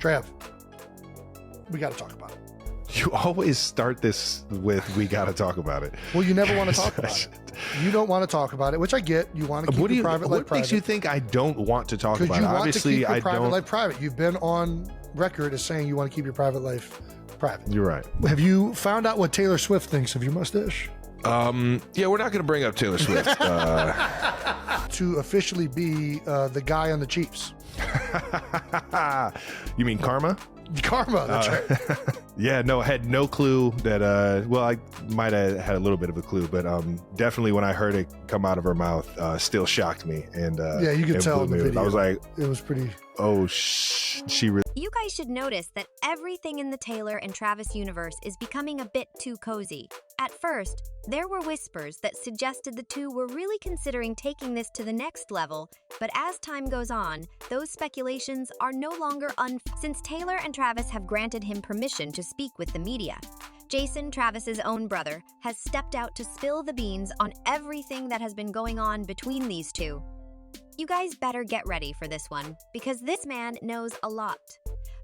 Trav, we got to talk about it. You always start this with, we got to talk about it. Well, you never want to talk about it. You don't want to talk about it, which I get. You want to keep your private life private. What makes you think I don't want to talk about it? Obviously, you want to keep your private life private. You've been on record as saying you want to keep your private life private. You're right. Have you found out what Taylor Swift thinks of your mustache? Yeah, we're not going to bring up Taylor Swift. To officially be the guy on the Chiefs. You mean Karma? Karma, that's right. Yeah, no, I had no clue that, well, I might have had a little bit of a clue, but definitely when I heard it come out of her mouth, still shocked me. And yeah, you could tell in the video. I was like, it was pretty. Oh, she really. You guys should notice that everything in the Taylor and Travis universe is becoming a bit too cozy. At first, there were whispers that suggested the two were really considering taking this to the next level, but as time goes on, those speculations are no longer since Taylor and Travis have granted him permission to speak with the media. Jason, Travis's own brother, has stepped out to spill the beans on everything that has been going on between these two. You guys better get ready for this one, because this man knows a lot.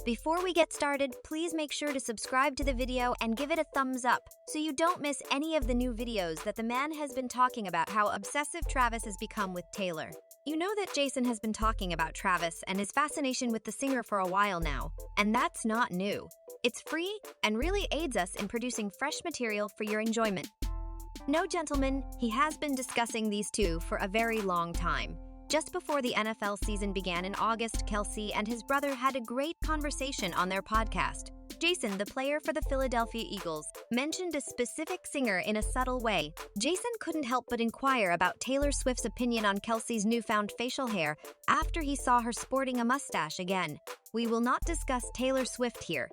Before we get started, please make sure to subscribe to the video and give it a thumbs up so you don't miss any of the new videos that the man has been talking about how obsessive Travis has become with Taylor. You know that Jason has been talking about Travis and his fascination with the singer for a while now, and that's not new. It's free and really aids us in producing fresh material for your enjoyment. No, gentlemen, he has been discussing these two for a very long time. Just before the NFL season began in August, Kelce and his brother had a great conversation on their podcast. Jason, the player for the Philadelphia Eagles, mentioned a specific singer in a subtle way. Jason couldn't help but inquire about Taylor Swift's opinion on Kelce's newfound facial hair after he saw her sporting a mustache again. We will not discuss Taylor Swift here.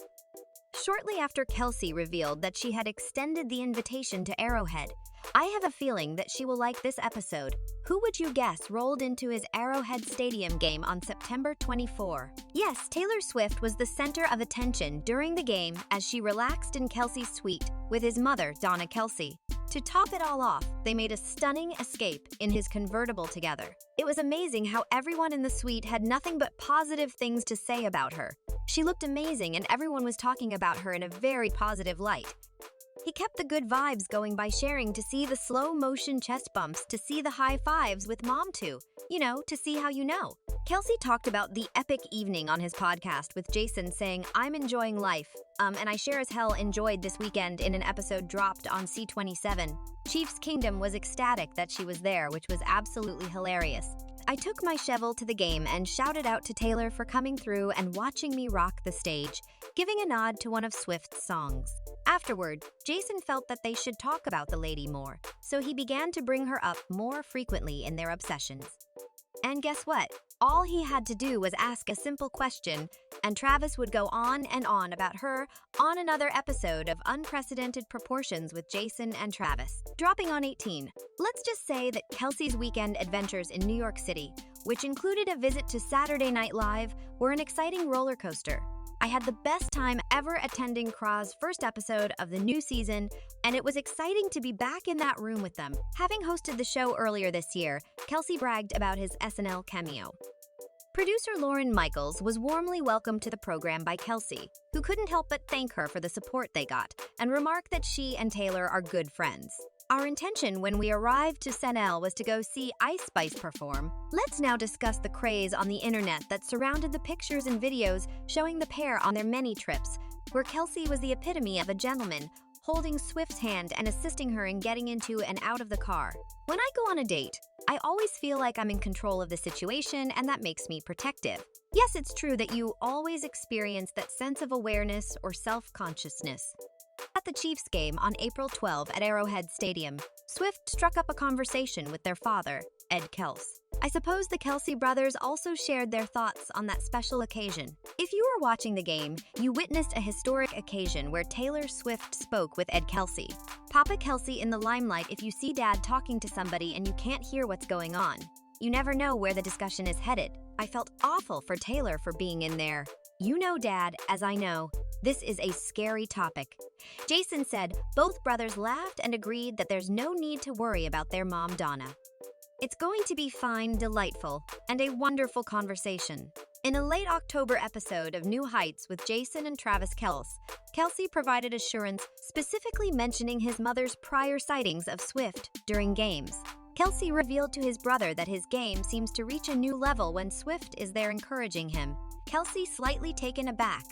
Shortly after Kelce revealed that she had extended the invitation to Arrowhead, I have a feeling that she will like this episode. Who would you guess rolled into his Arrowhead Stadium game on September 24? Yes, Taylor Swift was the center of attention during the game as she relaxed in Kelce's suite with his mother, Donna Kelce. To top it all off, they made a stunning escape in his convertible together. It was amazing how everyone in the suite had nothing but positive things to say about her. She looked amazing and everyone was talking about her in a very positive light. He kept the good vibes going by sharing to see the slow-motion chest bumps, to see the high fives with mom too. You know, to see how you know. Kelce talked about the epic evening on his podcast with Jason saying, "I'm enjoying life, and I sure as hell enjoyed this weekend" in an episode dropped on C27. Chiefs Kingdom was ecstatic that she was there, which was absolutely hilarious. I took my shovel to the game and shouted out to Taylor for coming through and watching me rock the stage, giving a nod to one of Swift's songs. Afterward, Jason felt that they should talk about the lady more, so he began to bring her up more frequently in their obsessions. And guess what? All he had to do was ask a simple question, and Travis would go on and on about her on another episode of Unprecedented Proportions with Jason and Travis. Dropping on 18, let's just say that Kelce's weekend adventures in New York City, which included a visit to Saturday Night Live, were an exciting roller coaster. I had the best time ever attending Craw's first episode of the new season, and it was exciting to be back in that room with them. Having hosted the show earlier this year, Kelce bragged about his SNL cameo. Producer Lauren Michaels was warmly welcomed to the program by Kelce, who couldn't help but thank her for the support they got, and remark that she and Taylor are good friends. Our intention when we arrived to CELEB was to go see Ice Spice perform. Let's now discuss the craze on the internet that surrounded the pictures and videos showing the pair on their many trips, where Kelce was the epitome of a gentleman, holding Swift's hand and assisting her in getting into and out of the car. When I go on a date, I always feel like I'm in control of the situation, and that makes me protective. Yes, it's true that you always experience that sense of awareness or self-consciousness. At the Chiefs game on April 12 at Arrowhead Stadium, Swift struck up a conversation with their father, Ed Kelce. I suppose the Kelce brothers also shared their thoughts on that special occasion. If you were watching the game, you witnessed a historic occasion where Taylor Swift spoke with Ed Kelce. Papa Kelce in the limelight if you see Dad talking to somebody and you can't hear what's going on. You never know where the discussion is headed. I felt awful for Taylor for being in there. You know, Dad, as I know, this is a scary topic. Jason said both brothers laughed and agreed that there's no need to worry about their mom, Donna. It's going to be fine, delightful, and a wonderful conversation. In a late October episode of New Heights with Jason and Travis Kelce, Kelce provided assurance, specifically mentioning his mother's prior sightings of Swift during games. Kelce revealed to his brother that his game seems to reach a new level when Swift is there encouraging him. Kelce, slightly taken aback,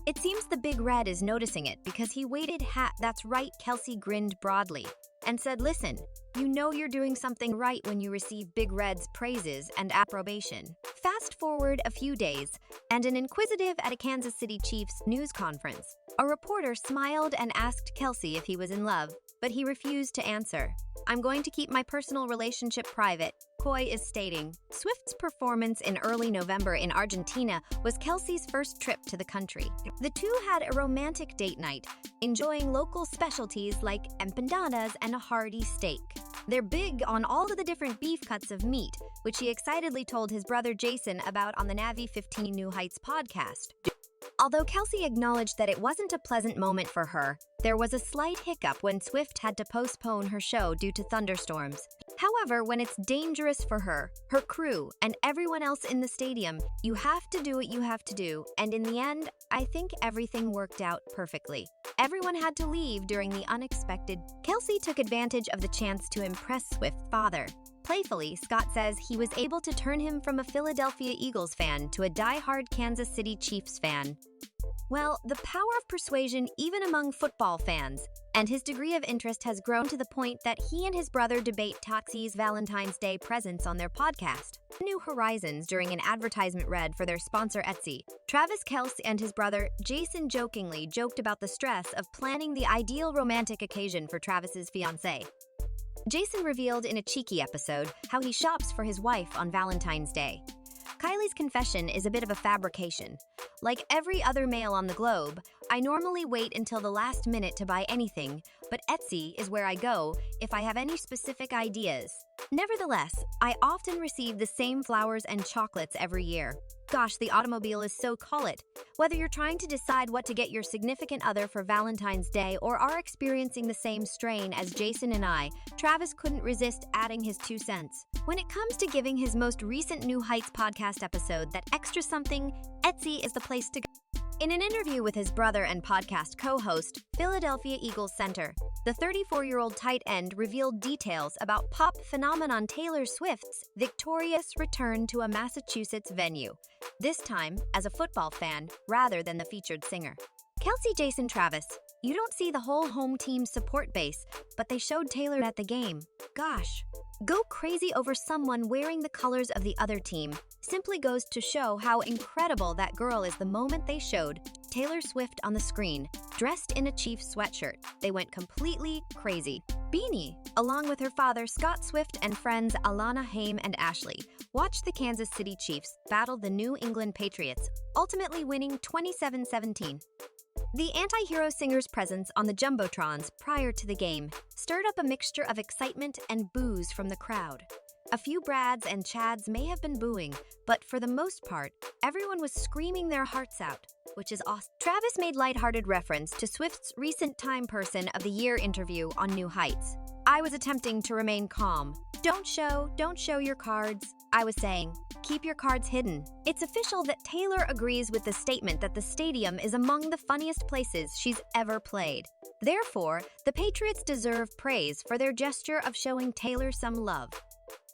"It seems the Big Red is noticing it because he waited That's right," Kelce grinned broadly and said, "Listen, you know you're doing something right when you receive Big Red's praises and approbation." Fast forward a few days, and an inquisitive at a Kansas City Chiefs news conference. A reporter smiled and asked Kelce if he was in love, but he refused to answer. "I'm going to keep my personal relationship private," Coy is stating. Swift's performance in early November in Argentina was Kelce's first trip to the country. The two had a romantic date night, enjoying local specialties like empanadas and a hearty steak. They're big on all of the different beef cuts of meat, which he excitedly told his brother Jason about on the Navi 15 New Heights podcast. Although Kelce acknowledged that it wasn't a pleasant moment for her, there was a slight hiccup when Swift had to postpone her show due to thunderstorms. However, when it's dangerous for her, her crew, and everyone else in the stadium, you have to do what you have to do, and in the end, I think everything worked out perfectly. Everyone had to leave during the unexpected. Kelce took advantage of the chance to impress Swift's father. Playfully, Scott says he was able to turn him from a Philadelphia Eagles fan to a die-hard Kansas City Chiefs fan. Well, the power of persuasion even among football fans, and his degree of interest has grown to the point that he and his brother debate Toxie's Valentine's Day presents on their podcast. New Horizons during an advertisement read for their sponsor Etsy. Travis Kelce and his brother Jason jokingly joked about the stress of planning the ideal romantic occasion for Travis's fiancée. Jason revealed in a cheeky episode how he shops for his wife on Valentine's Day. Kylie's confession is a bit of a fabrication. Like every other male on the globe, I normally wait until the last minute to buy anything, but Etsy is where I go if I have any specific ideas. Nevertheless, I often receive the same flowers and chocolates every year. Gosh, the automobile is so call it. Whether you're trying to decide what to get your significant other for Valentine's Day or are experiencing the same strain as Jason and I, Travis couldn't resist adding his 2 cents. When it comes to giving his most recent New Heights podcast episode that extra something, Etsy is the place to go. In an interview with his brother and podcast co-host, Philadelphia Eagles center, the 34-year-old tight end revealed details about pop phenomenon Taylor Swift's victorious return to a Massachusetts venue, this time as a football fan rather than the featured singer. Kelce, Jason, Travis, you don't see the whole home team's support base, but they showed Taylor at the game. Gosh, go crazy over someone wearing the colors of the other team simply goes to show how incredible that girl is. The moment they showed Taylor Swift on the screen, dressed in a Chiefs sweatshirt, they went completely crazy. Beanie, along with her father Scott Swift and friends Alana, Haim, and Ashley, watched the Kansas City Chiefs battle the New England Patriots, ultimately winning 27-17. The anti-hero singer's presence on the Jumbotrons prior to the game stirred up a mixture of excitement and boos from the crowd. A few Brads and Chads may have been booing, but for the most part, everyone was screaming their hearts out, which is awesome. Travis made lighthearted reference to Swift's recent Time Person of the Year interview on New Heights. "I was attempting to remain calm. Don't show your cards. I was saying, keep your cards hidden." It's official that Taylor agrees with the statement that the stadium is among the funniest places she's ever played. Therefore, the Patriots deserve praise for their gesture of showing Taylor some love.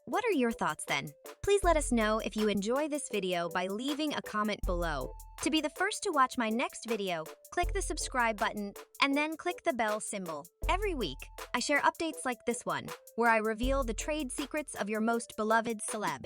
What are your thoughts then? Please let us know if you enjoy this video by leaving a comment below. To be the first to watch my next video, click the subscribe button and then click the bell symbol. Every week, I share updates like this one, where I reveal the trade secrets of your most beloved celeb.